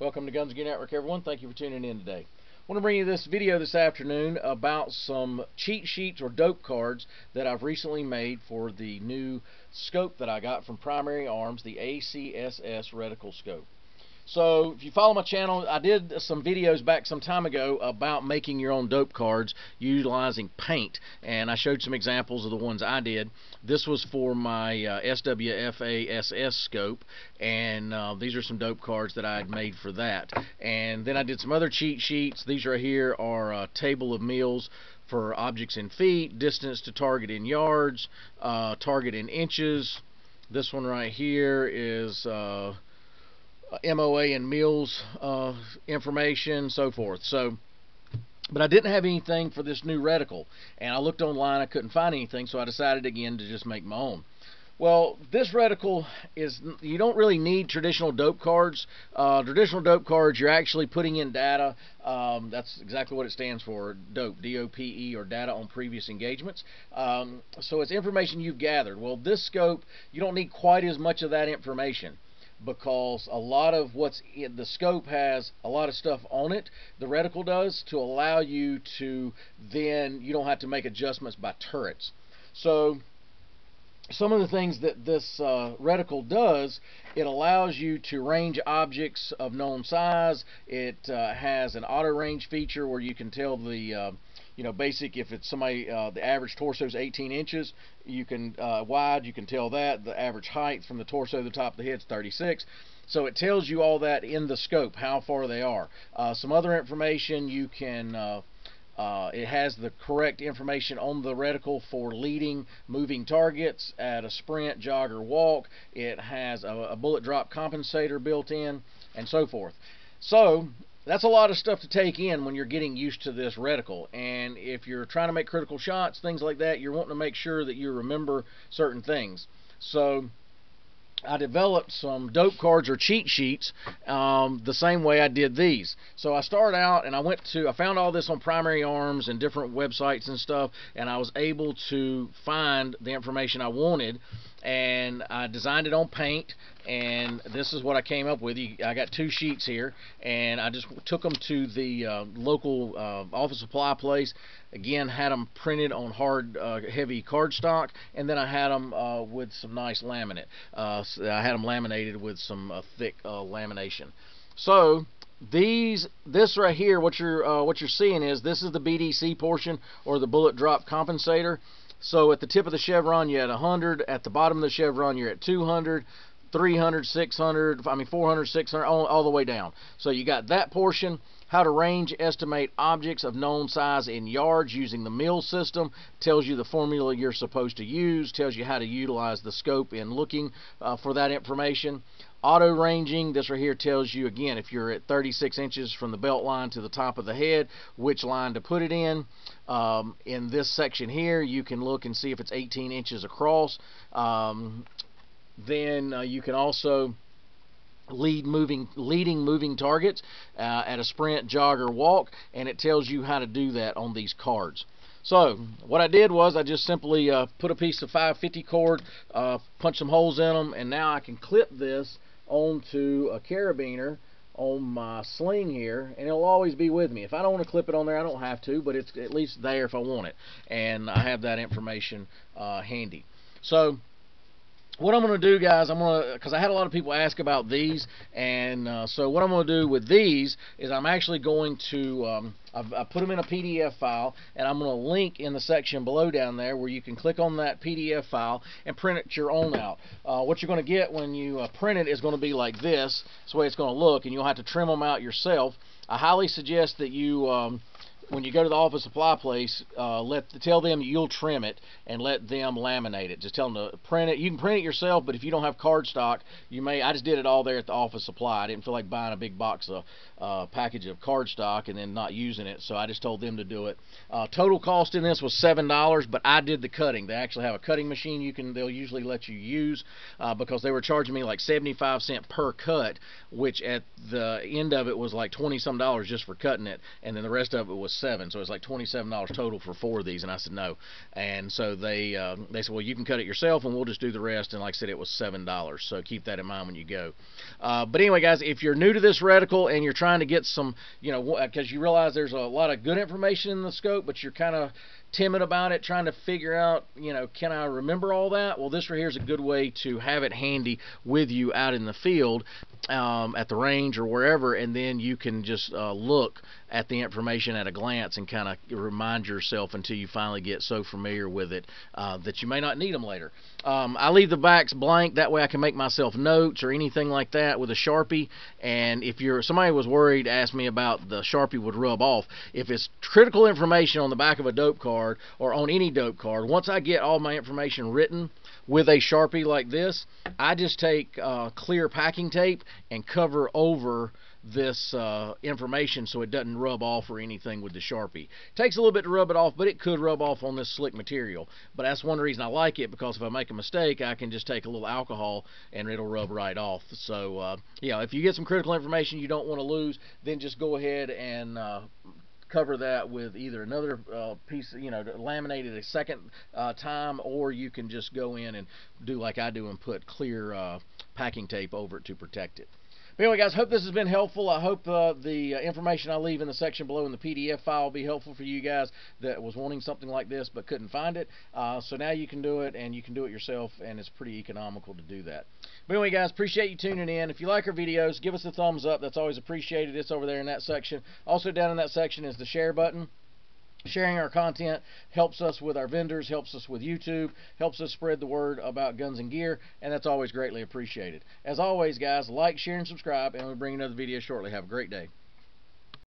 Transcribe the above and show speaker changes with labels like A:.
A: Welcome to Guns Gear Network, everyone. Thank you for tuning in today. I want to bring you this video this afternoon about some cheat sheets or dope cards that I've recently made for the new scope that I got from Primary Arms, the ACSS Reticle scope. So if you follow my channel, I did some videos back some time ago about making your own dope cards utilizing paint, and I showed some examples of the ones I did. This was for my SWFASS scope, and these are some dope cards that I had made for that. And then I did some other cheat sheets. These right here are a table of mills for objects in feet, distance to target in yards, target in inches. This one right here is MOA and mills information, so forth. But I didn't have anything for this new reticle, and I looked online, I couldn't find anything, so I decided again to just make my own. Well, this reticle is, you don't really need traditional dope cards. Traditional dope cards, you're actually putting in data. That's exactly what it stands for, dope, D-O-P-E, or data on previous engagements. So it's information you've gathered. Well, this scope, you don't need quite as much of that information, because a lot of what's in the scope has a lot of stuff on it, the reticle does, to allow you to then, you don't have to make adjustments by turrets. So some of the things that this reticle does, it allows you to range objects of known size. It has an auto range feature where you can tell the basic, if it's somebody, the average torso is 18 inches, you can, wide, you can tell that. The average height from the torso to the top of the head is 36. So it tells you all that in the scope, how far they are. Some other information you can, it has the correct information on the reticle for leading moving targets at a sprint, jog, or walk. It has a bullet drop compensator built in, and so forth. So that's a lot of stuff to take in when you're getting used to this reticle. And if you're trying to make critical shots, things like that, you're wanting to make sure that you remember certain things. So I developed some dope cards or cheat sheets the same way I did these. So I started out and I found all this on Primary Arms and different websites and stuff, and I was able to find the information I wanted, and I designed it on paint, and this is what I came up with. I got two sheets here, and I just took them to the local office supply place. Again, had them printed on hard, heavy cardstock, and then I had them with some nice laminate. I had them laminated with some thick lamination. So this right here, what you're seeing is, this is the BDC portion, or the bullet drop compensator. So at the tip of the chevron you're at 100, at the bottom of the chevron you're at 200, 300, 600, 400, 600, all the way down. So you got that portion. How to range estimate objects of known size in yards using the mill system. Tells you the formula you're supposed to use. Tells you how to utilize the scope in looking for that information. Auto ranging, this right here tells you, again, if you're at 36 inches from the belt line to the top of the head, which line to put it in. In this section here, you can look and see if it's 18 inches across. Then you can also leading moving targets at a sprint, jog, or walk, and it tells you how to do that on these cards. So what I did was I just simply put a piece of 550 cord, punch some holes in them, and now I can clip this onto a carabiner on my sling here, and it'll always be with me. If I don't want to clip it on there, I don't have to, but it's at least there if I want it, and I have that information handy. So what I'm going to do, guys, because I had a lot of people ask about these, and so what I'm going to do with these is I'm actually going to, I put them in a PDF file, and I'm going to link in the section below down there where you can click on that PDF file and print it your own out. What you're going to get when you print it is going to be like this. That's the way it's going to look, and you'll have to trim them out yourself. I highly suggest that you when you go to the office supply place, tell them you'll trim it and let them laminate it. Just tell them to print it. You can print it yourself, but if you don't have cardstock, you may. I just did it all there at the office supply. I didn't feel like buying a big box of package of cardstock and then not using it, so I just told them to do it. Total cost in this was $7, but I did the cutting. They actually have a cutting machine they'll usually let you use, because they were charging me like 75 cents per cut, which at the end of it was like $20 some just for cutting it, and then the rest of it was 7, so it's like $27 total for 4 of these. And I said no, and so they said, well, you can cut it yourself, and we'll just do the rest. And like I said, it was $7. So keep that in mind when you go. But anyway, guys, if you're new to this reticle and you're trying to get some, because you realize there's a lot of good information in the scope, but you're kind of timid about it, trying to figure out, can I remember all that? Well, this right here is a good way to have it handy with you out in the field, at the range or wherever, and then you can just look at the information at a glance and kind of remind yourself until you finally get so familiar with it that you may not need them later. I leave the backs blank, that way I can make myself notes or anything like that with a Sharpie. And if somebody was worried, asked me about the Sharpie would rub off. If it's critical information on the back of a dope card or on any dope card, once I get all my information written with a Sharpie like this, I just take clear packing tape and cover over this information so it doesn't rub off or anything with the Sharpie. It takes a little bit to rub it off, but it could rub off on this slick material. But that's one reason I like it, because if I make a mistake, I can just take a little alcohol and it'll rub right off. So yeah, if you get some critical information you don't want to lose, then just go ahead and cover that with either another piece, laminate it a second time, or you can just go in and do like I do and put clear packing tape over it to protect it. But anyway, guys, hope this has been helpful. I hope the information I leave in the section below in the PDF file will be helpful for you guys that was wanting something like this but couldn't find it. So now you can do it, and you can do it yourself, and it's pretty economical to do that. But anyway, guys, appreciate you tuning in. If you like our videos, give us a thumbs up. That's always appreciated. It's over there in that section. Also down in that section is the share button. Sharing our content helps us with our vendors, helps us with YouTube, helps us spread the word about guns and gear, and that's always greatly appreciated. As always, guys, like, share, and subscribe, and we'll bring another video shortly. Have a great day.